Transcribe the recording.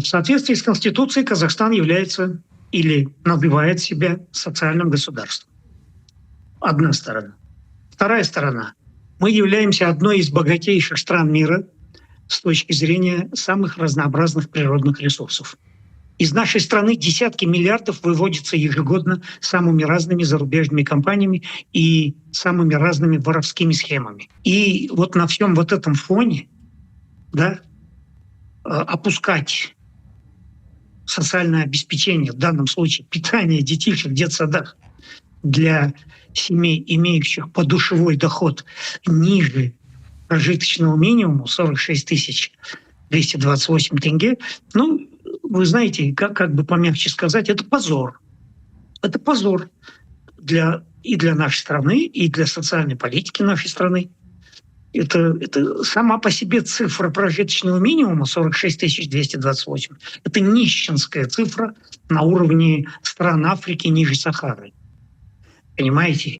В соответствии с Конституцией Казахстан является или называет себя социальным государством. Одна сторона. Вторая сторона. Мы являемся одной из богатейших стран мира с точки зрения самых разнообразных природных ресурсов. Из нашей страны десятки миллиардов выводятся ежегодно самыми разными зарубежными компаниями и самыми разными воровскими схемами. И вот на всем вот этом фоне, да, опускать социальное обеспечение, в данном случае питание детишек в детсадах для семей, имеющих подушевой доход ниже прожиточного минимума 46 228 тенге, ну, вы знаете, как бы помягче сказать, это позор. Это позор и для нашей страны, и для социальной политики нашей страны. Это сама по себе цифра прожиточного минимума 46 228. Это нищенская цифра на уровне стран Африки ниже Сахары. Понимаете?